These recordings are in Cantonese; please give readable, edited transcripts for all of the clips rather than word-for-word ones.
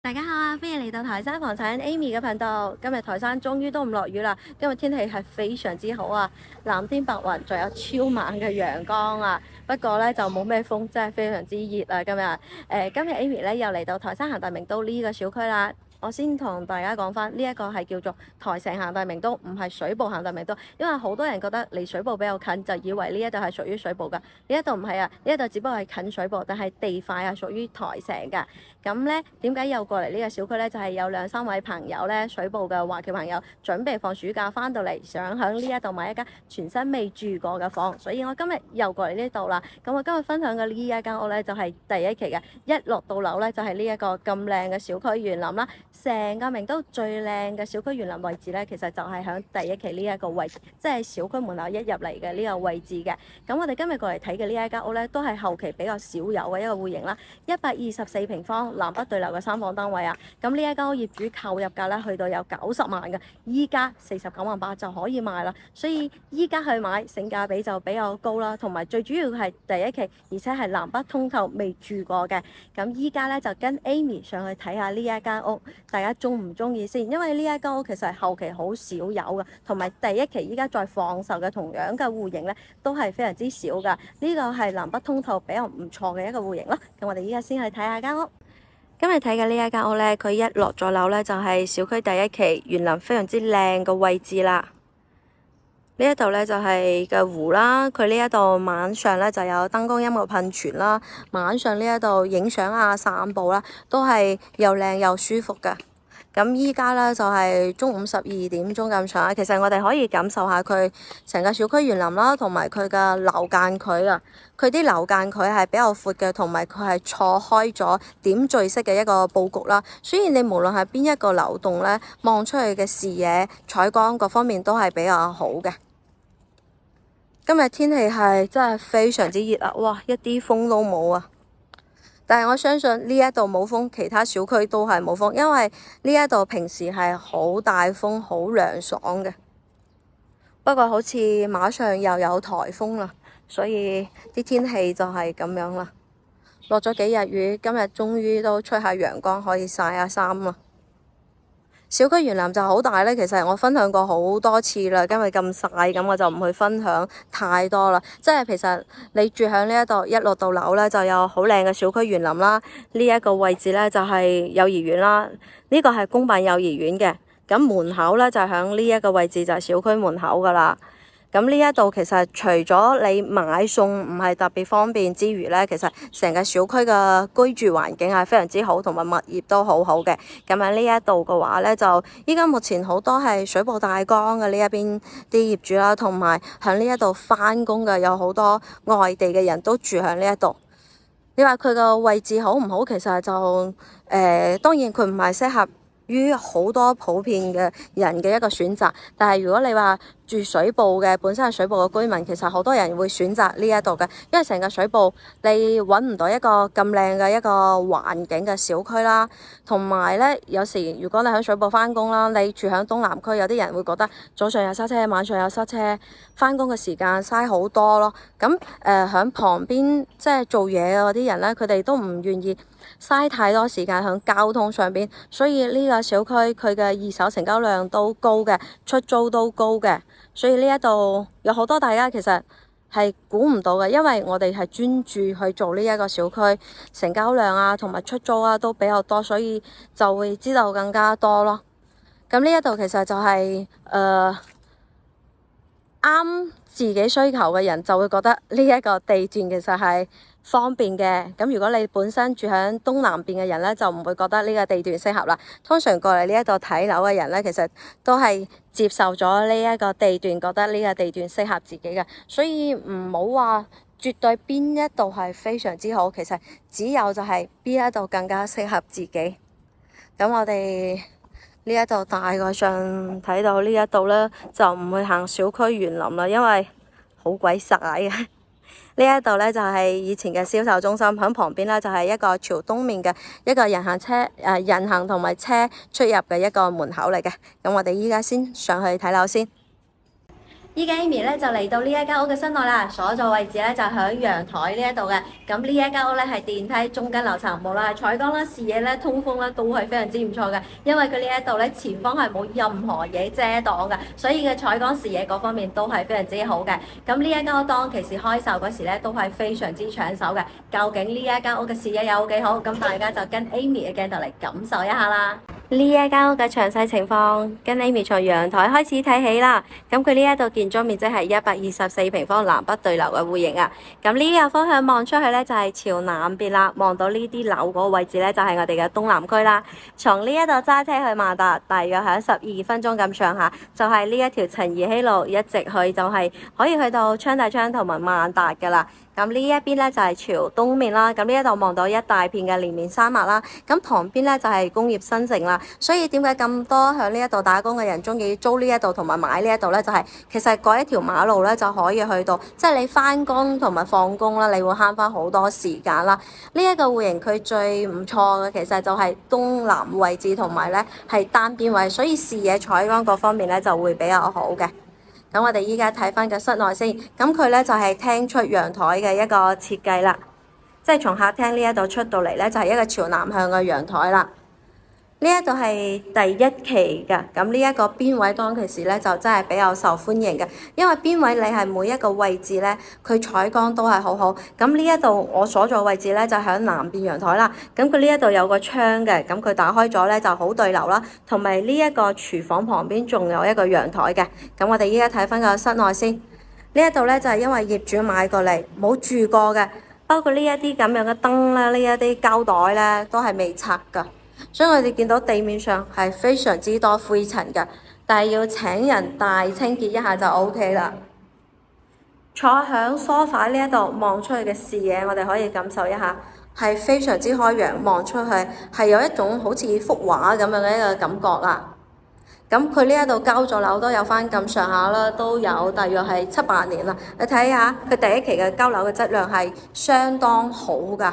大家好啊，歡迎嚟到台山房產 Amy 嘅頻道。今日台山終於都唔落雨啦，今日天氣係非常之好啊，藍天白雲，仲有超猛嘅陽光啊。不過咧就冇咩風，真係非常之熱啊。今日 Amy 咧又嚟到台山恒大名都呢個小區啦。我先同大家講翻，呢一個係叫做台城恒大名都，唔係水埗恒大名都。因為好多人覺得離水埗比較近，就以為呢一度係屬於水埗㗎。呢一度唔係啊，呢一度只不過係近水埗，但係地塊係屬於台城㗎。咁咧點解又過嚟呢個小區咧？就係有兩三位朋友咧，水埗嘅華僑朋友準備放暑假翻到嚟，想喺呢一度買一間全新未住過嘅房，所以我今日又過嚟呢度啦。咁我今日分享嘅呢一間屋咧，就係第一期嘅，一落到樓咧就係呢一個咁靚嘅小區園林啦。成個名都最靚嘅小區園林位置咧，其實就係喺第一期呢一個位置，即係小區門口一入嚟嘅呢個位置嘅。咁我哋今日過嚟睇嘅呢一間屋咧，都係後期比較少有嘅一個戶型啦，124平方，南北對流嘅3房單位啊。咁呢一間屋業主購入價咧去到有90萬嘅，依家49.8萬就可以賣啦。所以依家去買性價比就比較高啦，同埋最主要係第一期，而且係南北通透未住過嘅。咁依家咧就跟 Amy 上去睇下呢一間屋，大家中唔中意先？因為呢一間屋其實係後期好少有嘅，同埋第一期依家再放售嘅同樣嘅戶型咧都係非常之少㗎。呢個係南北通透比較唔錯嘅一個戶型咯。咁我哋依家先去睇下間屋。今日睇嘅呢一間屋咧，佢一落咗樓咧就係小區第一期園林非常之靚嘅位置啦。呢一度咧就係嘅湖啦，佢呢一度晚上咧就有燈光音樂噴泉啦，晚上呢一度影相啊、散步啦，都係又靚又舒服㗎。咁依家咧就係中午12點鐘咁上下，其實我哋可以感受下佢成個小區園林啦，同埋佢嘅樓間距啊。佢啲樓間距係比較闊嘅，同埋佢係錯開咗點綴式嘅一個佈局啦。所以你無論係邊一個樓棟咧，望出去嘅視野、採光各方面都係比較好嘅。今日天氣係真係非常之熱啊！哇，一啲風都冇啊！但係我相信呢一度冇風，其他小區都係冇風，因為呢一度平時係好大風、好涼爽嘅。不過好似馬上又有颱風啦，所以啲天氣就係咁樣啦。落咗幾日雨，今日終於都出下陽光，可以曬下衫啦。小區園林就好大咧，其實我分享過好多次啦，因為咁曬，咁我就唔去分享太多啦。即係其實你住喺呢一度，一落到樓咧就有好靚嘅小區園林啦。呢一個位置咧就係幼兒園啦，呢個係公辦幼兒園嘅。咁門口咧就喺呢一個位置就係小區門口噶啦。咁呢一度其實除咗你買餸唔係特別方便之餘咧，其實成個小區嘅居住環境係非常之好，同埋物業都好好嘅。咁喺呢一度嘅話咧，就依家目前好多係水埗大江嘅呢一邊啲業主啦，同埋喺呢一度返工嘅有好多外地嘅人都住喺呢一度。你話佢個位置好唔好？其實就當然佢唔係適合於好多普遍嘅人嘅一個選擇，但係如果你話住水埗嘅，本身係水埗嘅居民，其實好多人會選擇呢一度嘅，因為成個水埗你揾唔到一個咁靚嘅一個環境嘅小區啦，同埋咧有時如果你喺水埗返工啦，你住喺東南區，有啲人會覺得早上又塞車，晚上又塞車，返工嘅時間嘥好多咯。咁喺旁邊即係做嘢嗰啲人咧，佢哋都唔願意嘥太多時間喺交通上邊，所以呢個小區佢嘅二手成交量都高嘅，出租都高嘅。所以呢一度有好多大家其實係估唔到嘅，因為我哋係專注去做呢一個小區，成交量啊同埋出租啊都比較多，所以就會知道更加多咯。咁呢一度其實就係啱自己需求嘅人就會覺得呢一個地段其實係方便嘅。咁如果你本身住喺東南邊嘅人咧，就唔會覺得呢個地段適合啦。通常過嚟呢一度睇樓嘅人咧，其實都係接受咗呢一個地段，覺得呢個地段適合自己嘅。所以唔好話絕對邊一度係非常之好，其實只有就係邊一度更加適合自己。咁我哋呢一度大概上睇到呢一度咧，就唔會行小區園林啦，因為好鬼曬嘅。呢一度咧就係以前嘅銷售中心，喺旁邊咧就係一個朝東面嘅一個人行同埋車出入嘅一個門口嚟嘅。咁我哋依家先上去睇樓先。依家 Amy 咧就嚟到呢一間屋嘅室內啦，所在位置咧就喺陽台呢一度嘅。咁呢一間屋咧係電梯中間樓層，無論係採光啦、視野咧、通風咧都係非常之唔錯嘅。因為佢呢一度咧前方係冇任何嘢遮擋嘅，所以嘅採光視野嗰方面都係非常之好嘅。咁呢一間屋當其時開售嗰時咧都係非常之搶手嘅。究竟呢一間屋嘅視野有幾好？咁大家就跟 Amy 嘅鏡頭嚟感受一下啦。呢一間屋嘅詳細情況，跟 Amy 從陽台開始睇起啦。咁佢呢一度建築面積係124平方，南北對流嘅戶型啊。咁呢個方向望出去咧就係朝南邊啦，望到呢啲樓嗰個位置咧就係我哋嘅東南區啦。從呢一度揸車去萬達，大約喺12分鐘咁上下，就係呢一條陳怡希路一直去就係可以去到昌大昌同埋萬達噶啦。咁呢一邊咧就係朝東面啦，咁呢一度望到一大片嘅連綿山脈啦，咁旁邊咧就係工業新城啦，所以點解咁多喺呢一度打工嘅人中意租呢一度同埋買呢一度咧？就係其實過一條馬路咧就可以去到，即係你翻工同埋放工啦，你會慳翻好多時間啦。呢一個戶型佢最唔錯嘅其實就係東南位置同埋咧係單邊位，所以視野採光各方面咧就會比較好嘅。咁我哋依家睇翻個室內先，咁佢咧就係廳出陽台嘅一個設計啦，即係從客廳呢一度出到嚟咧就係一個朝南向嘅陽台啦。呢一度係第一期嘅，咁呢一個邊位當其時咧就真係比較受歡迎嘅，因為邊位你係每一個位置咧，佢採光都係好好。咁呢一度我所在位置咧就喺南邊陽台啦，咁佢呢一度有個窗嘅，咁佢打開咗咧就好對流啦，同埋呢一個廚房旁邊仲有一個陽台嘅。咁我哋依家睇翻個室內先，呢一度咧就係因為業主買過嚟冇住過嘅，包括呢一啲咁樣嘅燈啦，呢一啲膠袋咧都係未拆㗎。所以我哋見到地面上係非常之多灰塵嘅，但係要請人大清潔一下就 OK 啦。坐響梳化呢一度望出去嘅視野，我哋可以感受一下，係非常之開揚，望出去係有一種好似幅畫咁樣嘅一個感覺啦。咁佢呢一度交咗樓都有翻咁上下啦，都有大約係7-8年啦。你睇下佢第一期嘅交樓嘅質量係相當好㗎。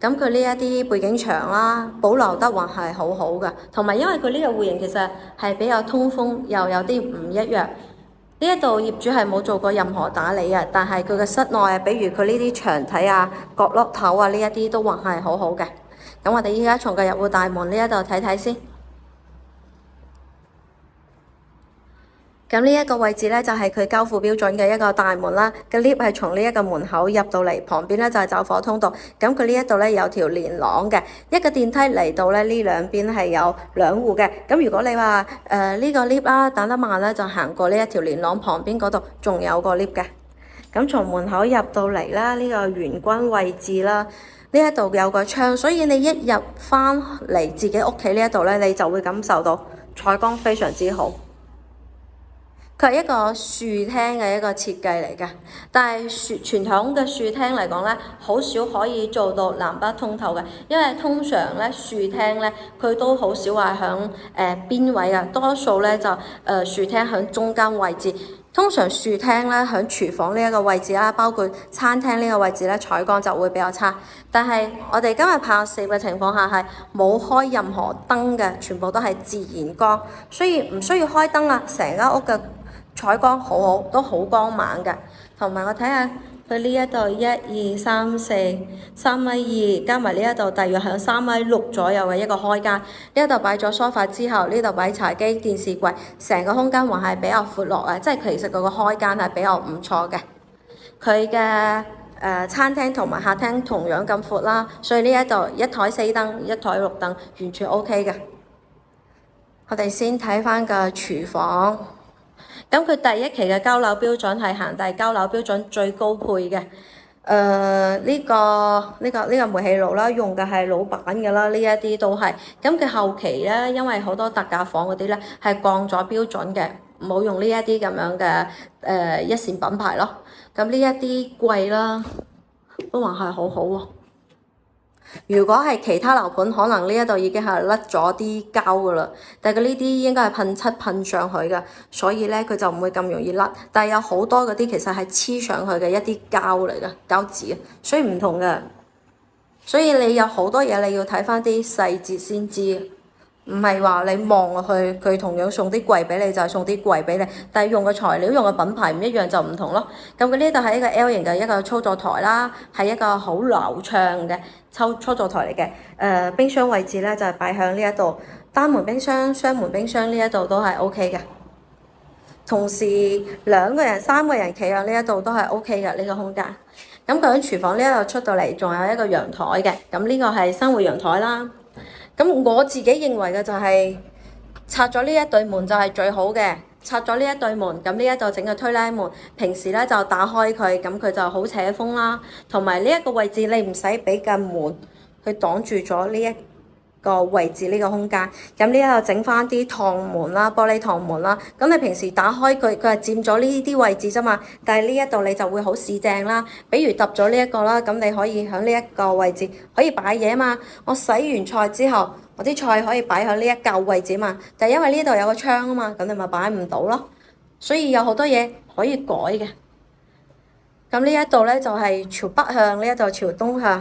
咁佢呢一啲背景牆啦，保留得還係好好嘅，同埋因為佢呢個戶型其實係比較通風，又有啲唔一樣。呢一度業主係冇做過任何打理嘅，但係佢嘅室內啊，比如佢呢啲牆體啊、角落頭啊呢一啲都還係好好嘅。咁我哋依家從個入戶大門呢一度睇睇先。咁呢一個位置咧就係佢交付標準嘅一個大門啦，個 lift 係從呢一個門口入到嚟，旁邊咧就係走火通道。咁佢呢一度咧有條連廊嘅，一個電梯嚟到咧呢兩邊係有兩戶嘅。咁如果你話呢個 lift 啦等得慢咧，就行過呢一條連廊旁邊嗰度仲有個 lift 嘅。咁從門口入到嚟啦，呢個玄關位置啦，呢一度有個窗，所以你一入翻嚟自己屋企呢一度咧，你就會感受到採光非常之好。佢係一個樹廳嘅一個設計嚟㗎，但係傳統嘅樹廳嚟講咧，好少可以做到南北通透嘅，因為通常咧樹廳咧佢都好少話響邊位啊，多數咧就樹廳響中間位置。通常樹廳咧響廚房呢一個位置啦，包括餐廳呢個位置咧，採光就會比較差。但係我哋今日拍攝嘅情況下係冇開任何燈嘅，全部都係自然光，所以唔需要開燈啊，成間屋嘅採光好好，都好光猛嘅。同埋我睇下佢呢一度1、2、3、4、3.2米，加埋呢一度大約喺3.6米左右嘅一個開間。呢一度擺咗梳化之後，呢度擺茶几、電視櫃，成個空間還係比較闊落嘅，即係其實佢個開間係比較唔錯嘅。佢嘅餐廳同埋客廳同樣咁闊啦，所以呢一度一台4燈、一台6燈，完全 OK 嘅。我哋先睇翻個廚房。咁佢第一期嘅交樓標準係恒大交樓標準最高配嘅。呢個煤氣爐啦，用嘅係老版嘅啦，呢一啲都係。咁佢後期咧，因為好多特價房嗰啲咧係降咗標準嘅，冇用呢一啲咁樣嘅一線品牌咯。咁呢一啲櫃啦，都還係好好喎。如果係其他樓盤，可能呢一度已經係甩咗啲膠噶啦，但係佢呢啲應該係噴漆噴上去嘅，所以咧佢就唔會咁容易甩。但係有好多嗰啲其實係黐上去嘅一啲膠嚟嘅膠紙，所以唔同嘅。所以你有好多嘢你要睇翻啲細節先知。唔係話你望落去佢同樣送啲櫃俾你就係送啲櫃俾你，但係用嘅材料用嘅品牌唔一樣就唔同咯。咁佢呢度係一個 L 型嘅一個操作台啦，係一個好流暢嘅操作台嚟嘅。冰箱位置咧就係擺向呢一度，單門冰箱、雙門冰箱呢一度都係 OK 嘅。同時2個人、3個人企喺呢一度都係 OK 嘅呢個空間。咁佢喺廚房呢一度出到嚟，仲有一個陽台嘅。咁呢個係生活陽台啦。咁我自己認為嘅就係拆咗呢一對門就係最好嘅。拆咗呢一對門，咁呢一度整個推拉門，平時咧就打開佢，咁佢就好扯風啦。同埋呢一個位置你唔使俾個門去擋住咗呢一個位置呢個空間，咁呢一度整翻啲趟門啦，玻璃趟門啦。咁你平時打開佢，佢係佔咗呢啲位置啫嘛。但係呢一度你就會好市正啦。比如揼咗呢一個啦，咁你可以喺呢一個位置可以擺嘢嘛。我洗完菜之後，我啲菜可以擺喺呢一嚿位置嘛。但係因為呢度有個窗啊嘛，咁你咪擺唔到咯。所以有好多嘢可以改嘅。咁呢一度咧就係朝北向，呢一度朝東向。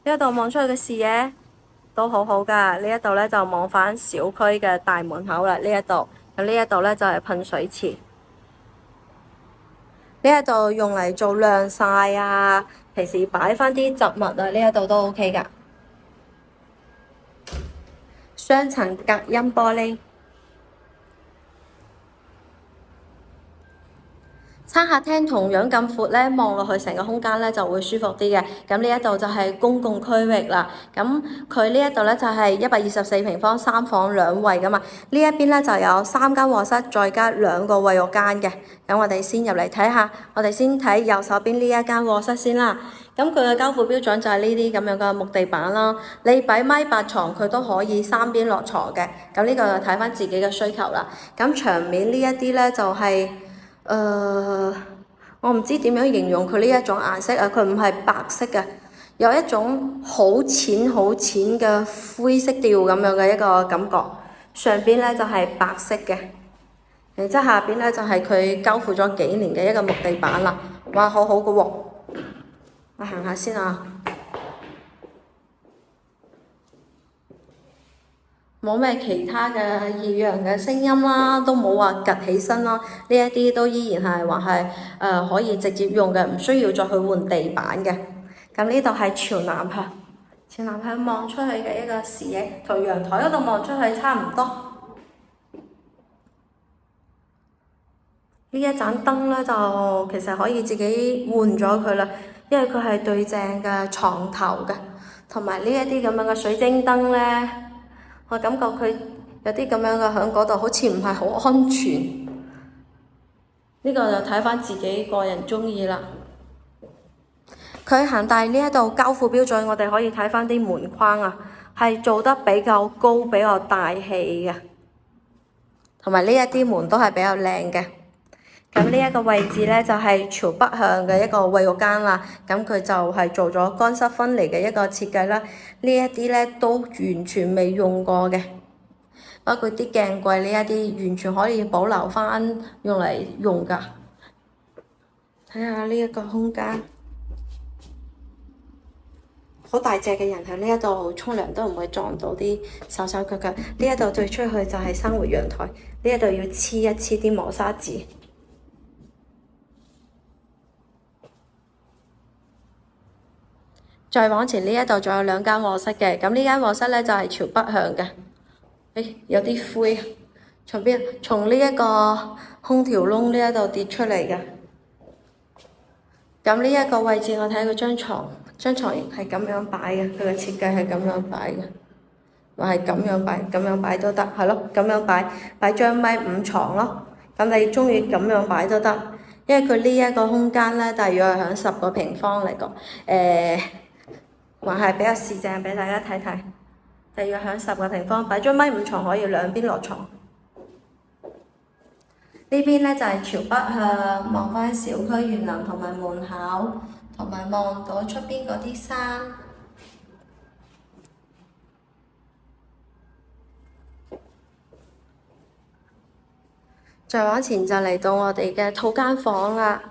呢一度望出去嘅視野都好好㗎，呢一度咧就望返小區嘅大門口啦。呢一度，咁呢一度咧就係噴水池。呢一度用嚟做晾曬啊，平時擺返啲雜物啊，呢一度都 OK 㗎。雙層隔音玻璃。餐客廳同樣咁闊咧，望落去成個空間咧就會舒服啲嘅。咁呢一度就係公共區域啦。咁佢呢一度咧就係124平方3房2衛噶嘛。呢一邊咧就有3間臥室，再加2個衛浴間嘅。咁我哋先入嚟睇下，我哋先睇右手邊呢一間臥室先啦。咁佢嘅交付標準就係呢啲咁樣嘅木地板啦。你擺1.8米床，佢都可以3邊落床嘅。咁呢個就睇翻自己嘅需求啦。咁牆面呢一啲咧就係我唔知點樣形容佢呢一種顏色啊，佢唔係白色嘅，有一種好淺好淺嘅灰色調咁樣嘅一個感覺。上邊咧就係白色嘅，然之後下邊咧就係佢交付咗幾年嘅一個木地板啦。哇，好好嘅喎！我行下先啊。冇咩其他嘅異樣嘅聲音啦，都冇話趌起身啦，呢一啲都依然係話係可以直接用嘅，唔需要再去換地板嘅。咁呢度係朝南向，朝南向望出去嘅一個視野，同陽台嗰度望出去差唔多。呢一盞燈咧就其實可以自己換咗佢啦，因為佢係對正嘅床頭嘅，同埋呢一啲咁樣嘅水晶燈咧。我感覺佢有啲咁樣嘅喺嗰度，好似唔係好安全。呢個就睇返自己個人鍾意啦。佢恒大呢一度交付標準，我哋可以睇返啲門框啊，係做得比較高、比較大氣嘅，同埋呢一啲門都係比較靚嘅。咁呢一個位置咧就係朝北向嘅一個衛浴間啦，咁佢就係做咗乾濕分離嘅一個設計啦。呢一啲咧都完全未用過嘅，包括啲鏡櫃呢一啲完全可以保留返用嚟用㗎。睇下呢一個空間，好大隻嘅人喺呢一度沖涼都唔會撞到啲手手腳腳。呢一度對出去就係生活陽台，呢一度要黐一黐啲磨砂紙。再往前呢一度仲有2間臥室嘅，咁呢間臥室咧就係朝北向嘅。有啲灰，從邊？從呢一個空調窿呢一度跌出嚟嘅。咁呢一個位置我睇佢張床係咁樣擺嘅，佢嘅設計係咁樣擺嘅，或係咁樣擺都得，係咯，咁樣擺張1.5米床咯。咁你鍾意咁樣擺都得，因為佢呢一個空間咧，大約係響10個平方嚟講，還係比較市正俾大家睇睇。大約響10個平方，擺張1.5米床可以兩邊落床。呢邊咧就係朝北向，望返小區園林同埋門口，同埋望到出邊嗰啲山。再往前就嚟到我哋嘅套間房啦。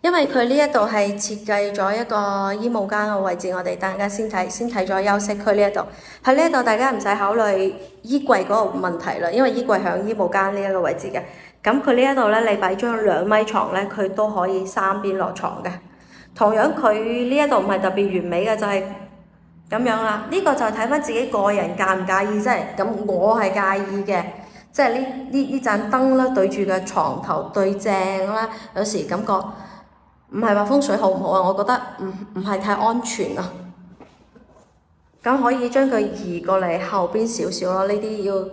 因為佢呢一度係設計咗一個衣帽間嘅位置，我哋等陣間先睇咗休息區呢一度。喺呢一度大家唔使考慮衣櫃嗰個問題啦，因為衣櫃喺衣帽間呢一個位置嘅。咁佢呢一度咧，你擺張2米床咧，佢都可以三邊落床嘅。同樣佢呢一度唔係特別完美嘅，就係咁樣啦。呢個就睇翻自己個人介唔介意，即係咁我係介意嘅。即係呢盞燈啦，對住個床頭對正啦，有時感覺唔係話風水好唔好啊，我覺得唔係太安全啊。咁可以將佢移過嚟後邊少少咯，呢啲要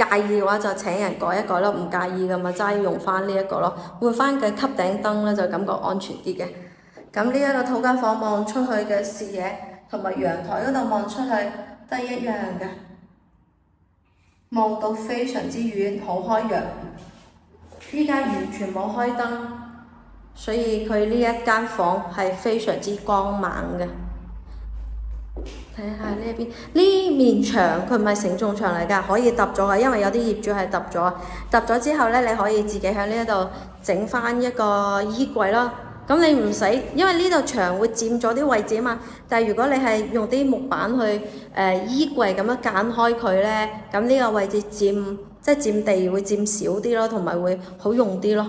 介意嘅話就請人改一改咯，唔介意嘅咪齋用翻呢一個咯，換翻嘅吸頂燈咧就感覺安全啲嘅。咁呢一個套間房望出去嘅視野同埋陽台嗰度望出去都係一樣嘅。望到非常之遠，好開揚。依家完全冇開燈，所以佢呢一間房係非常之光猛嘅。睇下呢一邊，呢面牆佢唔係承重牆嚟㗎，可以揼咗㗎，因為有啲業主係揼咗。揼咗之後咧，你可以自己喺呢一度整翻一個衣櫃咯。咁你唔使，因為呢度牆會佔咗啲位置啊嘛。但係如果你係用啲木板去衣櫃咁樣間開佢咧，咁呢個位置即係佔地會佔少啲咯，同埋會好用啲咯。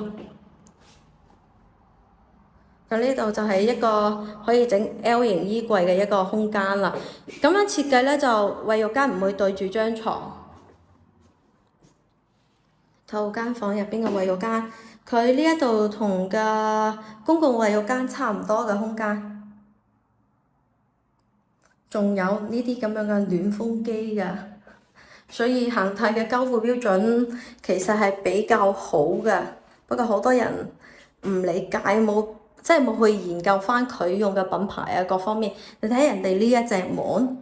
咁呢度就係一個可以整 L 型衣櫃嘅一個空間啦。咁樣設計咧就衛浴間唔會對住張床。套間房入邊嘅衛浴間，佢呢一度同嘅公共衛浴間差唔多嘅空間，仲有呢啲咁樣嘅暖風機㗎，所以恒大嘅交付標準其實係比較好嘅。不過好多人唔理解，即係冇去研究翻佢用嘅品牌啊各方面。你睇人哋呢一隻門，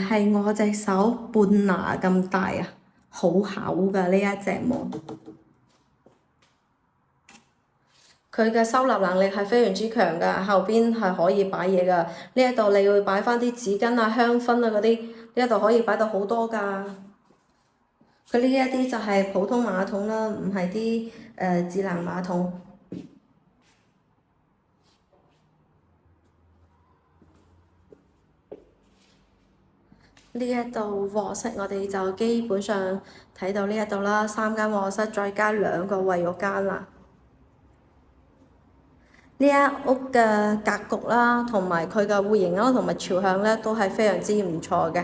係我隻手半拿咁大啊，好厚㗎呢一隻門。佢嘅收納能力係非常之強㗎，後邊係可以擺嘢㗎。呢一度你會擺翻啲紙巾啊、香薰啊嗰啲，呢一度可以擺到好多㗎。佢呢一啲就係普通馬桶啦，唔係啲智能馬桶。呢一度臥室我哋就基本上睇到呢一度啦，3間臥室再加2個衛浴間啦。呢一屋嘅格局啦，同埋佢嘅戶型啦，同埋朝向咧都係非常之唔錯嘅。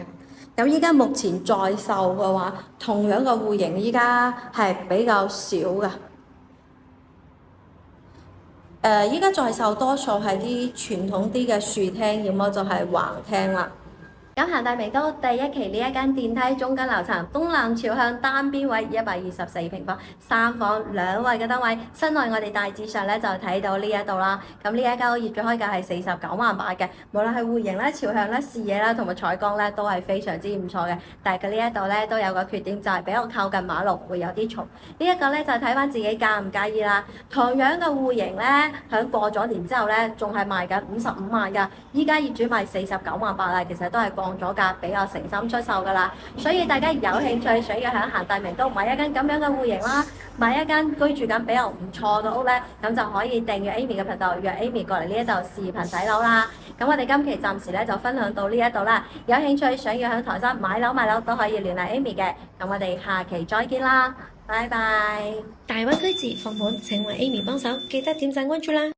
咁依家目前在售嘅話，同樣嘅戶型依家係比較少嘅。依家在售多數係啲傳統啲嘅豎廳，要麼就係橫廳啦。咁恒大名都第一期呢一間電梯中間樓層，東南朝向單邊位124平方，3房2衛嘅單位。室內我哋大致上咧就睇到呢一度啦。咁呢一間屋業主開價係49萬8嘅，無論係戶型啦、朝向啦、視野啦同埋採光咧都係非常之唔錯嘅。但係佢呢一度咧都有個缺點，就係比較靠近馬路，會有啲嘈。呢一個咧就睇翻自己介唔介意啦。同樣嘅戶型咧，響過咗年之後咧，仲係賣緊55萬㗎。依家業主賣49萬8啦，其實都係降咗價，比較誠心出售㗎啦。所以大家有興趣想要喺恒大名都買一間咁樣嘅戶型啦，買一間居住感比較唔錯嘅屋咧，咁就可以訂閱 Amy 嘅頻道，約 Amy 過嚟呢一度視頻睇樓啦。咁我哋今期暫時咧就分享到呢一度啦。有興趣想要喺台山買樓賣樓都可以聯繫 Amy 嘅。咁我哋下期再見啦，拜拜。大灣區置放盤請揾 Amy 幫手，記得點讚關注啦。